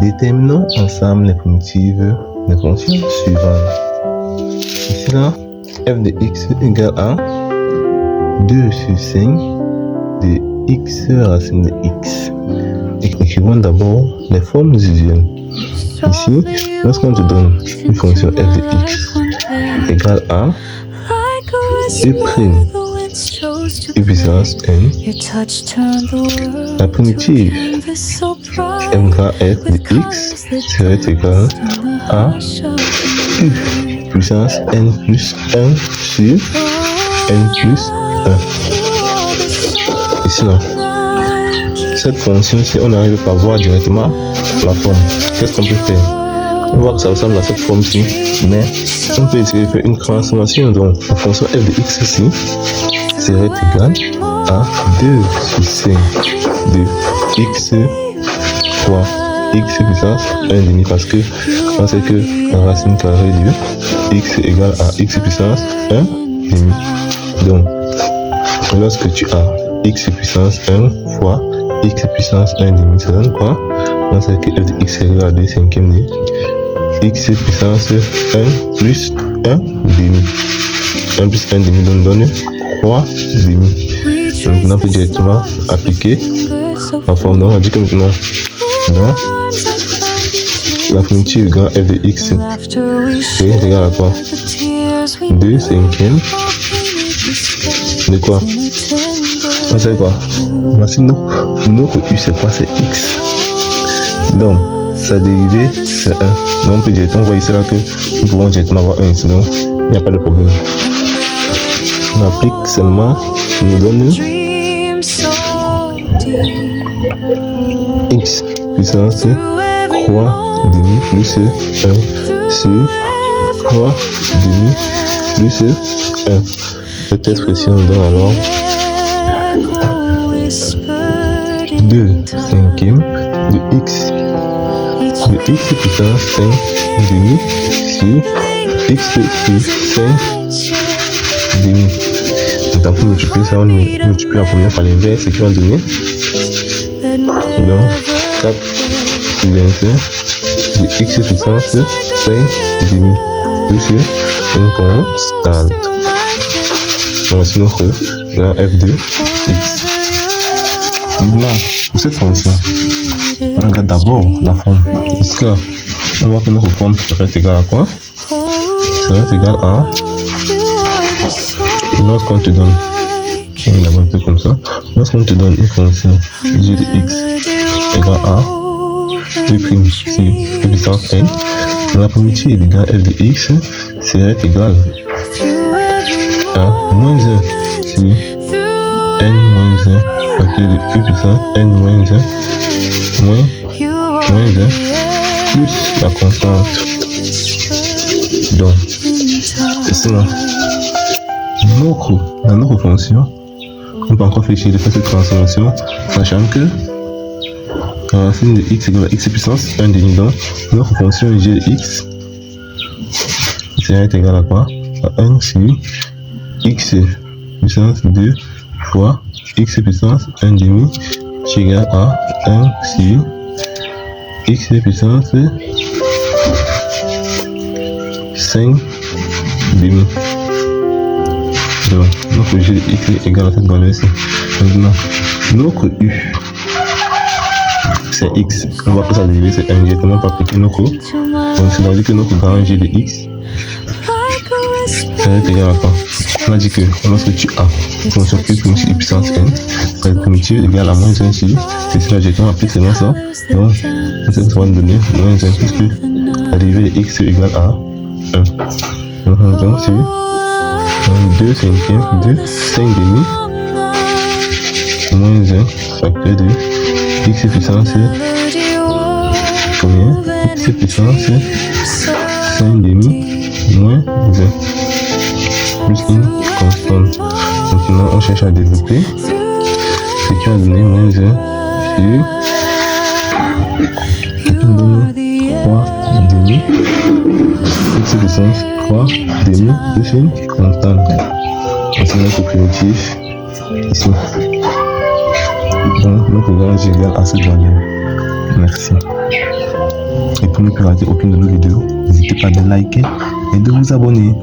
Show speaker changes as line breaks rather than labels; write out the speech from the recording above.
Déterminons ensemble les primitives des fonctions suivantes. Ici là, f de x égale à 2 sur 5 de x racine de x. Écrivons d'abord les formes usuelles. Ici, lorsqu'on te donne une fonction f de x égale à e prime e puissance n, la primitive mkf de x serait égale à u puissance n plus 1 sur n plus 1. Ici là, cette fonction, si on n'arrive pas à voir directement la forme, qu'est-ce qu'on peut faire? On voit que ça ressemble à cette forme-ci, mais on peut essayer de faire une transformation. Donc, la fonction f de x ici serait égale à 2 sur 5 de x fois x puissance 1,5, parce que on sait que la racine carrée de x égale à x puissance 1,5. Donc, lorsque tu as x puissance 1 fois x puissance 1,5, ça donne quoi? On sait que f de x est égal à 2 cinquièmes de x puissance 1 plus 1,5. 1 plus 1,5 donne 3,5. Donc on peut directement appliquer la forme. Donc on dit que maintenant, la primitive grand f de x est égale à quoi? 2 cinquièmes de quoi? On sait quoi? Voici notre u, c'est quoi? C'est x. Donc, sa dérivée, c'est 1. Donc, on peut directement voir ici là que nous pouvons directement avoir 1 ici. Donc, il n'y a pas de problème. On applique seulement, nous donne x puissance 3,5 plus 1 sur 3,5 plus 1. Cette expression donne alors 2 cinquièmes de x puissance 5,5 sur x plus 5,5. Donc pour multiplier ça, on multiplie la première par l'inverse, ce qui va donner donc 4 sur 25 de x puissance 5,5 plus une constante. Donc voici notre grand f de x. Maintenant, pour cette fonction, on regarde d'abord la forme. Ici là, on voit que notre forme serait égale à quoi? Serait égale à, lorsqu'on te donne, on va un peu comme ça, lorsqu'on te donne une fonction g de x égale à e prime sur e puissance n, la primitive de grand f de x serait égale à moins 1 sur n moins 1 facteur de e puissance n moins 1 moins 1 plus la constante. Donc, c'est là. Dans notre fonction, on peut encore réfléchir de faire cette transformation, sachant que la racine de x égale à x puissance 1,5. Donc, notre fonction g de x serait égale à quoi? À 1 sur x puissance 2 fois x puissance 1,5 qui est égal à 1 sur x puissance 5,5. Donc, notre g de x est égal à cette valeur-ci. Maintenant, notre u, c'est x. On va que ça dériver, c'est 1. Directement pour appliquer notre. Donc, ça veut dire que notre grand g de x serait égal à quoi? On a dit que lorsque tu as une fonction u prime sur i puissance n, la primitive égale à moins 1 sur i. Et si là, directement applique seulement ça. Donc, on sait que ça va nous donner moins 1 puisque la dérivée de x est égale à 1. Donc, c'est 2 cinquièmes de 5,5 moins 1 facteur de x puissance combien? X puissance 5,5 moins 1 plus une constante. Maintenant on cherche à développer ce qui va donner moins 1 sur ce qui nous donne 3,5 x puissance 3,5 plus une constante. C'est notre primitif ici. Donc, notre grand égal à cette valeur. Merci. Et pour ne plus rater aucune de nos vidéos, n'hésitez pas à liker et de vous abonner.